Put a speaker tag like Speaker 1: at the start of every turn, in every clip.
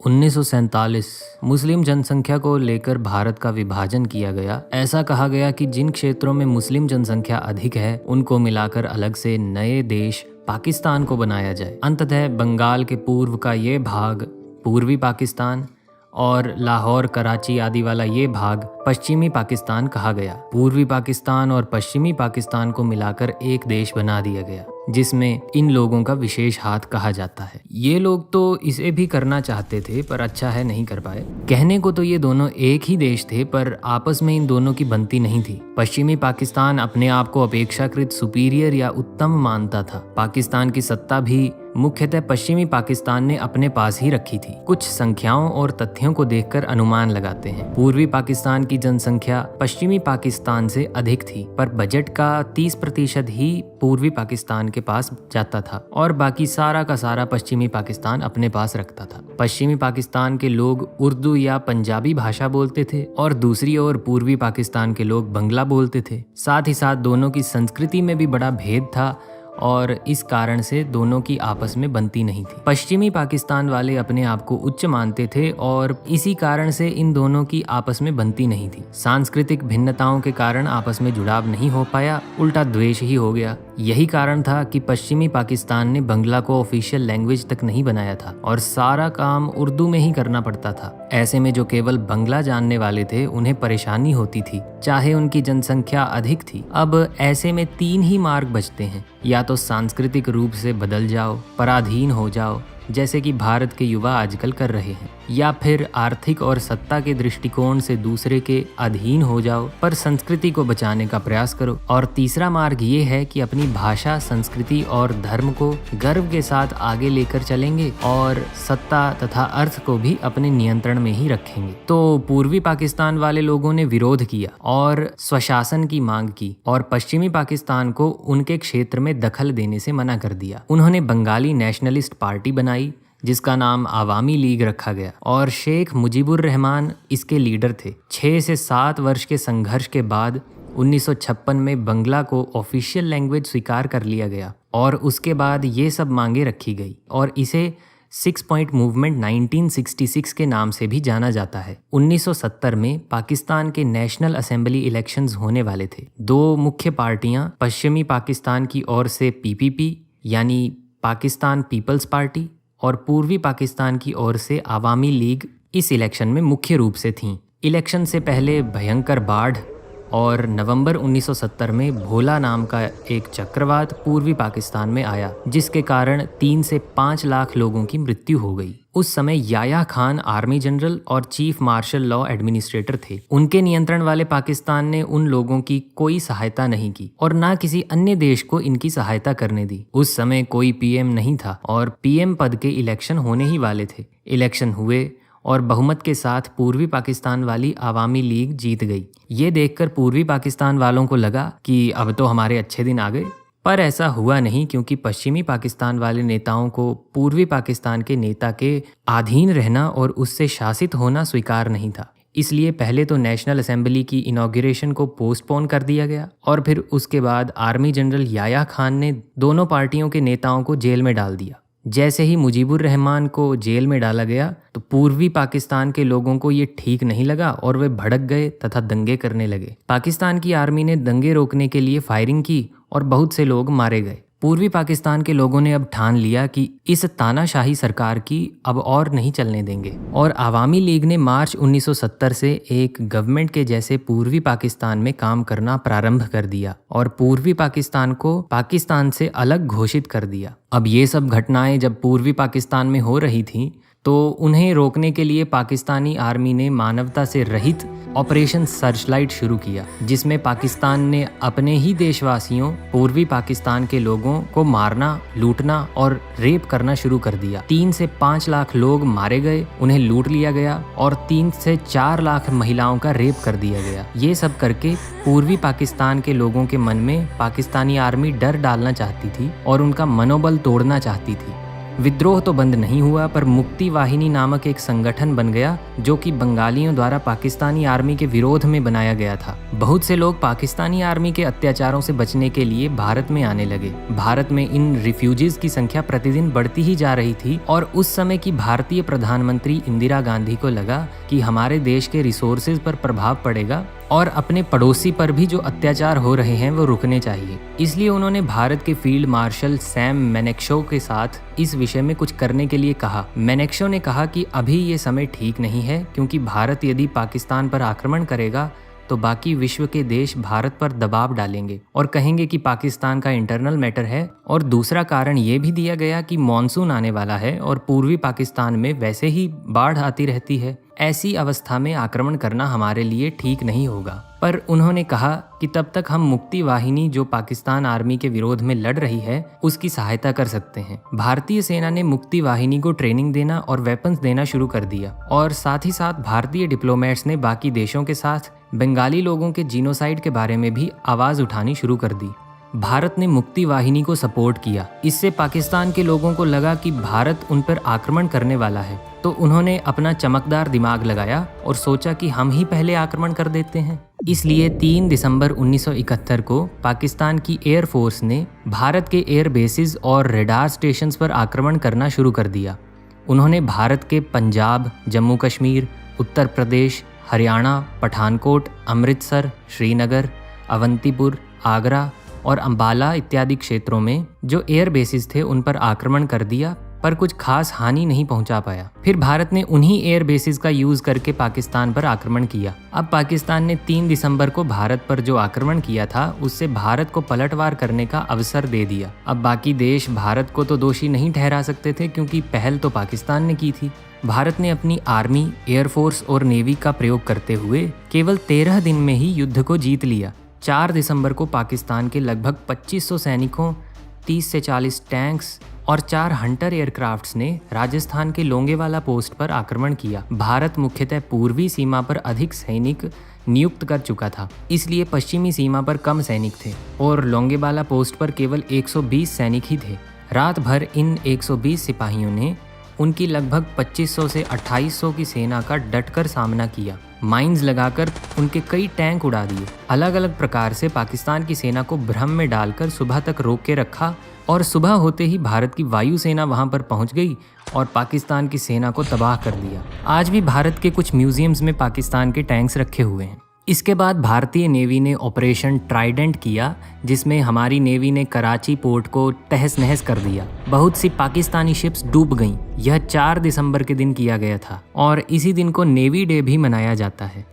Speaker 1: 1947 मुस्लिम जनसंख्या को लेकर भारत का विभाजन किया गया। ऐसा कहा गया कि जिन क्षेत्रों में मुस्लिम जनसंख्या अधिक है उनको मिलाकर अलग से नए देश पाकिस्तान को बनाया जाए। अंततः बंगाल के पूर्व का ये भाग पूर्वी पाकिस्तान और लाहौर, कराची आदि वाला ये भाग पश्चिमी पाकिस्तान कहा गया। पूर्वी पाकिस्तान और पश्चिमी पाकिस्तान को मिलाकर एक देश बना दिया गया जिसमें इन लोगों का विशेष हाथ कहा जाता है। ये लोग तो इसे भी करना चाहते थे पर अच्छा है नहीं कर पाए। कहने को तो ये दोनों एक ही देश थे पर आपस में इन दोनों की बनती नहीं थी। पश्चिमी पाकिस्तान अपने आप को अपेक्षाकृत सुपीरियर या उत्तम मानता था। पाकिस्तान की सत्ता भी मुख्यतः पश्चिमी पाकिस्तान ने अपने पास ही रखी थी। कुछ संख्याओं और तथ्यों को देखकर अनुमान लगाते हैं। पूर्वी पाकिस्तान की जनसंख्या पश्चिमी पाकिस्तान से अधिक थी पर बजट का 30% ही पूर्वी पाकिस्तान के पास जाता था और बाकी सारा का सारा पश्चिमी पाकिस्तान अपने पास रखता था। पश्चिमी पाकिस्तान के लोग उर्दू या पंजाबी भाषा बोलते थे और दूसरी ओर पूर्वी पाकिस्तान के लोग बंगला बोलते थे। साथ ही साथ दोनों की संस्कृति में भी बड़ा भेद था और इस कारण से दोनों की आपस में बनती नहीं थी। पश्चिमी पाकिस्तान वाले अपने आप को उच्च मानते थे और इसी कारण से इन दोनों की आपस में बनती नहीं थी। सांस्कृतिक भिन्नताओं के कारण आपस में जुड़ाव नहीं हो पाया, उल्टा द्वेष ही हो गया। यही कारण था कि पश्चिमी पाकिस्तान ने बंगला को ऑफिशियल लैंग्वेज तक नहीं बनाया था और सारा काम उर्दू में ही करना पड़ता था। ऐसे में जो केवल बंगला जानने वाले थे उन्हें परेशानी होती थी, चाहे उनकी जनसंख्या अधिक थी। अब ऐसे में 3 ही मार्ग बचते हैं, या तो सांस्कृतिक रूप से बदल जाओ, पराधीन हो जाओ जैसे कि भारत के युवा आजकल कर रहे हैं, या फिर आर्थिक और सत्ता के दृष्टिकोण से दूसरे के अधीन हो जाओ पर संस्कृति को बचाने का प्रयास करो। और तीसरा मार्ग ये है कि अपनी भाषा, संस्कृति और धर्म को गर्व के साथ आगे लेकर चलेंगे और सत्ता तथा अर्थ को भी अपने नियंत्रण में ही रखेंगे। तो पूर्वी पाकिस्तान वाले लोगों ने विरोध किया और स्वशासन की मांग की और पश्चिमी पाकिस्तान को उनके क्षेत्र में दखल देने से मना कर दिया। उन्होंने बंगाली नेशनलिस्ट पार्टी बनाई जिसका नाम आवामी लीग रखा गया और शेख मुजीबुर रहमान इसके लीडर थे। 6 से 7 वर्ष के संघर्ष के बाद 1956 में बंगला को ऑफिशियल लैंग्वेज स्वीकार कर लिया गया और उसके बाद ये सब मांगे रखी गई और इसे 6 पॉइंट मूवमेंट 1966 के नाम से भी जाना जाता है। 1970 में पाकिस्तान के नेशनल असेंबली इलेक्शंस होने वाले थे। 2 मुख्य पार्टियां पश्चिमी पाकिस्तान की ओर से पीपीपी यानी पाकिस्तान पीपल्स पार्टी और पूर्वी पाकिस्तान की ओर से आवामी लीग इस इलेक्शन में मुख्य रूप से थीं। इलेक्शन से पहले भयंकर बाढ़ और नवंबर 1970 में भोला नाम का एक चक्रवात पूर्वी पाकिस्तान में आया जिसके कारण 3 से 5 लाख लोगों की मृत्यु हो गई। उस समय याया खान आर्मी जनरल और चीफ मार्शल लॉ एडमिनिस्ट्रेटर थे। उनके नियंत्रण वाले पाकिस्तान ने उन लोगों की कोई सहायता नहीं की और ना किसी अन्य देश को इनकी सहायता करने दी। उस समय कोई पीएम नहीं था और पीएम पद के इलेक्शन होने ही वाले थे। इलेक्शन हुए और बहुमत के साथ पूर्वी पाकिस्तान वाली आवामी लीग जीत गई। ये देखकर पूर्वी पाकिस्तान वालों को लगा कि अब तो हमारे अच्छे दिन आ गए, पर ऐसा हुआ नहीं क्योंकि पश्चिमी पाकिस्तान वाले नेताओं को पूर्वी पाकिस्तान के नेता के अधीन रहना और उससे शासित होना स्वीकार नहीं था। इसलिए पहले तो नेशनल असेंबली की इनॉग्रेशन को पोस्टपोन कर दिया गया और फिर उसके बाद आर्मी जनरल याया खान ने दोनों पार्टियों के नेताओं को जेल में डाल दिया। जैसे ही मुजीबुर रहमान को जेल में डाला गया तो पूर्वी पाकिस्तान के लोगों को ये ठीक नहीं लगा और वे भड़क गए तथा दंगे करने लगे। पाकिस्तान की आर्मी ने दंगे रोकने के लिए फायरिंग की और बहुत से लोग मारे गए। पूर्वी पाकिस्तान के लोगों ने अब ठान लिया कि इस तानाशाही सरकार की अब और नहीं चलने देंगे और आवामी लीग ने मार्च 1970 से एक गवर्नमेंट के जैसे पूर्वी पाकिस्तान में काम करना प्रारंभ कर दिया और पूर्वी पाकिस्तान को पाकिस्तान से अलग घोषित कर दिया। अब ये सब घटनाएं जब पूर्वी पाकिस्तान में हो रही थीं तो उन्हें रोकने के लिए पाकिस्तानी आर्मी ने मानवता से रहित ऑपरेशन सर्चलाइट शुरू किया जिसमें पाकिस्तान ने अपने ही देशवासियों पूर्वी पाकिस्तान के लोगों को मारना, लूटना और रेप करना शुरू कर दिया। 3 से 5 लाख लोग मारे गए, उन्हें लूट लिया गया और 3 से 4 लाख महिलाओं का रेप कर दिया गया। ये सब करके पूर्वी पाकिस्तान के लोगों के मन में पाकिस्तानी आर्मी डर डालना चाहती थी और उनका मनोबल तोड़ना चाहती थी। विद्रोह तो बंद नहीं हुआ, पर मुक्ति वाहिनी नामक एक संगठन बन गया जो कि बंगालियों द्वारा पाकिस्तानी आर्मी के विरोध में बनाया गया था। बहुत से लोग पाकिस्तानी आर्मी के अत्याचारों से बचने के लिए भारत में आने लगे। भारत में इन रिफ्यूजीज की संख्या प्रतिदिन बढ़ती ही जा रही थी और उस समय की भारतीय प्रधानमंत्री इंदिरा गांधी को लगा कि हमारे देश के रिसोर्सेज पर प्रभाव पड़ेगा और अपने पड़ोसी पर भी जो अत्याचार हो रहे हैं वो रुकने चाहिए। इसलिए उन्होंने भारत के फील्ड मार्शल सैम मैनेक्शॉ के साथ इस विषय में कुछ करने के लिए कहा। मैनेक्शॉ ने कहा कि अभी ये समय ठीक नहीं है, क्योंकि भारत यदि पाकिस्तान पर आक्रमण करेगा तो बाकी विश्व के देश भारत पर दबाव डालेंगे और कहेंगे कि पाकिस्तान का इंटरनल मैटर है। और दूसरा कारण ये भी दिया गया कि मॉनसून आने वाला है और पूर्वी पाकिस्तान में वैसे ही बाढ़ आती रहती है। ऐसी अवस्था में आक्रमण करना हमारे लिए ठीक नहीं होगा। पर उन्होंने कहा कि तब तक हम मुक्ति वाहिनी जो पाकिस्तान आर्मी के विरोध में लड़ रही है उसकी सहायता कर सकते हैं। भारतीय सेना ने मुक्ति वाहिनी को ट्रेनिंग देना और वेपन्स देना शुरू कर दिया और साथ ही साथ भारतीय डिप्लोमेट्स ने बाकी देशों के साथ बंगाली लोगों के जीनोसाइड के बारे में भी आवाज उठानी शुरू कर दी। भारत ने मुक्ति वाहिनी को सपोर्ट किया। इससे पाकिस्तान के लोगों को लगा कि भारत उन पर आक्रमण करने वाला है, तो उन्होंने अपना चमकदार दिमाग लगाया और सोचा कि हम ही पहले आक्रमण कर देते हैं। इसलिए 3 दिसंबर 1971 को पाकिस्तान की एयर फोर्स ने भारत के एयर बेसिस और रेडार स्टेशंस पर आक्रमण करना शुरू कर दिया। उन्होंने भारत के पंजाब, जम्मू कश्मीर, उत्तर प्रदेश, हरियाणा, पठानकोट, अमृतसर, श्रीनगर, अवंतीपुर, आगरा और अंबाला इत्यादि क्षेत्रों में जो एयर बेसिस थे उन पर आक्रमण कर दिया, पर कुछ खास हानि नहीं पहुंचा पाया। फिर भारत ने उन्हीं एयर बेसिस का यूज करके पाकिस्तान पर आक्रमण किया। अब पाकिस्तान ने 3 दिसंबर को भारत पर जो आक्रमण किया था उससे भारत को पलटवार करने का अवसर दे दिया। अब बाकी देश भारत को तो दोषी नहीं ठहरा सकते थे, क्योंकि पहल तो पाकिस्तान ने की थी। भारत ने अपनी आर्मी, एयरफोर्स और नेवी का प्रयोग करते हुए केवल 13 दिन में ही युद्ध को जीत लिया। 4 दिसंबर को पाकिस्तान के लगभग 2500 सैनिकों, 30 से 40 टैंक्स और 4 हंटर एयरक्राफ्ट्स ने राजस्थान के लोंगेवाला पोस्ट पर आक्रमण किया। भारत मुख्यतः पूर्वी सीमा पर अधिक सैनिक नियुक्त कर चुका था, इसलिए पश्चिमी सीमा पर कम सैनिक थे और लोंगेवाला पोस्ट पर केवल 120 सैनिक ही थे। रात भर इन 120 सिपाहियों ने उनकी लगभग 2500 से 2800 की सेना का डटकर सामना किया। माइंस लगाकर उनके कई टैंक उड़ा दिए। अलग अलग प्रकार से पाकिस्तान की सेना को भ्रम में डालकर सुबह तक रोक के रखा और सुबह होते ही भारत की वायुसेना वहां पर पहुंच गई और पाकिस्तान की सेना को तबाह कर दिया। आज भी भारत के कुछ म्यूजियम्स में पाकिस्तान के टैंक्स रखे हुए हैं। इसके बाद भारतीय नेवी ने ऑपरेशन ट्राइडेंट किया, जिसमें हमारी नेवी ने कराची पोर्ट को तहस नहस कर दिया। बहुत सी पाकिस्तानी शिप्स डूब गईं। यह 4 दिसंबर के दिन किया गया था और इसी दिन को नेवी डे भी मनाया जाता है।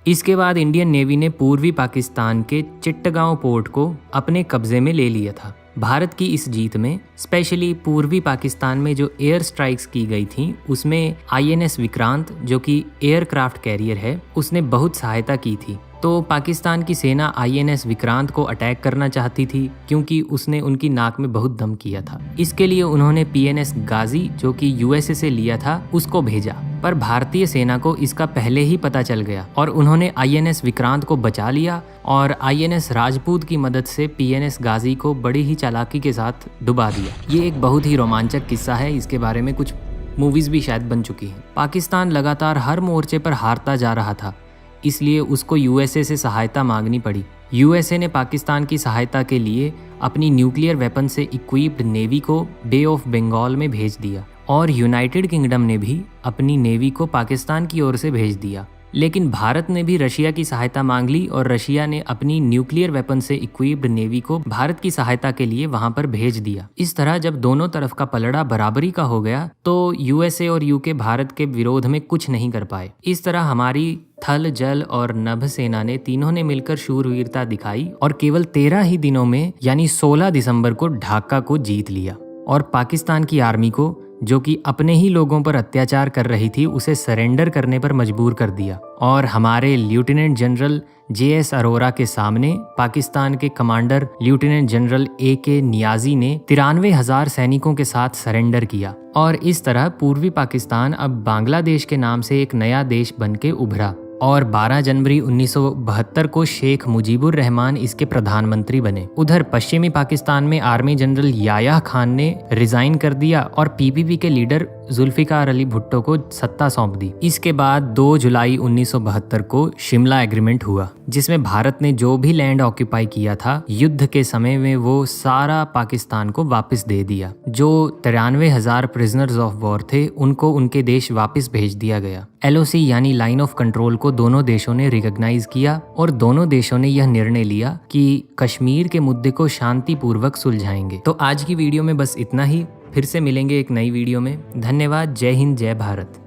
Speaker 1: इसके बाद इंडियन नेवी ने पूर्वी पाकिस्तान के चिट्टगांव पोर्ट को अपने कब्जे में ले लिया था। भारत की इस जीत में स्पेशली पूर्वी पाकिस्तान में जो एयर स्ट्राइक्स की गई थी उसमें INS विक्रांत, जो कि एयरक्राफ्ट कैरियर है, उसने बहुत सहायता की थी। तो पाकिस्तान की सेना INS विक्रांत को अटैक करना चाहती थी, क्योंकि उसने उनकी नाक में बहुत दम किया था। इसके लिए उन्होंने PNS गाजी, जो कि USA से लिया था, उसको भेजा। पर भारतीय सेना को इसका पहले ही पता चल गया और उन्होंने INS विक्रांत को बचा लिया और INS राजपूत की मदद से PNS गाजी को बड़ी ही चालाकी के साथ डुबा दिया। ये एक बहुत ही रोमांचक किस्सा है। इसके बारे में कुछ मूवीज भी शायद बन चुकी हैं। पाकिस्तान लगातार हर मोर्चे पर हारता जा रहा था, इसलिए उसको USA से सहायता मांगनी पड़ी। USA ने पाकिस्तान की सहायता के लिए अपनी न्यूक्लियर वेपन से इक्विप्ड नेवी को बे ऑफ बंगाल में भेज दिया और यूनाइटेड किंगडम ने भी अपनी नेवी को पाकिस्तान की ओर से भेज दिया। लेकिन भारत ने भी रशिया की सहायता मांग ली और रशिया ने अपनी न्यूक्लियर वेपन से इक्विप्ड नेवी को भारत की सहायता के लिए वहां पर भेज दिया। इस तरह जब दोनों तरफ का पलड़ा बराबरी का हो गया तो USA और UK भारत के विरोध में कुछ नहीं कर पाए। इस तरह हमारी थल, जल और नभ सेना ने तीनों ने मिलकर शूरवीरता दिखाई और केवल 13 ही दिनों में यानी 16 दिसंबर को ढाका को जीत लिया और पाकिस्तान की आर्मी को, जो कि अपने ही लोगों पर अत्याचार कर रही थी, उसे सरेंडर करने पर मजबूर कर दिया। और हमारे लेफ्टिनेंट जनरल JS अरोरा के सामने पाकिस्तान के commander lieutenant general AK Niazi ने 93,000 सैनिकों के साथ सरेंडर किया और इस तरह पूर्वी पाकिस्तान अब बांग्लादेश के नाम से एक नया देश बन के उभरा। और 12 जनवरी 1972 को शेख मुजीबुर रहमान इसके प्रधानमंत्री बने। उधर पश्चिमी पाकिस्तान में आर्मी जनरल याया खान ने रिजाइन कर दिया और पीपीपी के लीडर जुल्फिकार अली भुट्टो को सत्ता सौंप दी। इसके बाद 2 जुलाई 1972 को शिमला एग्रीमेंट हुआ, जिसमें भारत ने जो भी लैंड ऑक्यूपाई किया था युद्ध के समय में वो सारा पाकिस्तान को वापस दे दिया। जो 93,000 प्रिजनर्स ऑफ वॉर थे उनको उनके देश वापस भेज दिया गया। LOC यानी लाइन ऑफ कंट्रोल को दोनों देशों ने रिकॉग्नाइज किया और दोनों देशों ने यह निर्णय लिया कि कश्मीर के मुद्दे को शांतिपूर्वक सुलझाएंगे। तो आज की वीडियो में बस इतना ही। फिर से मिलेंगे एक नई वीडियो में। धन्यवाद। जय हिंद, जय भारत।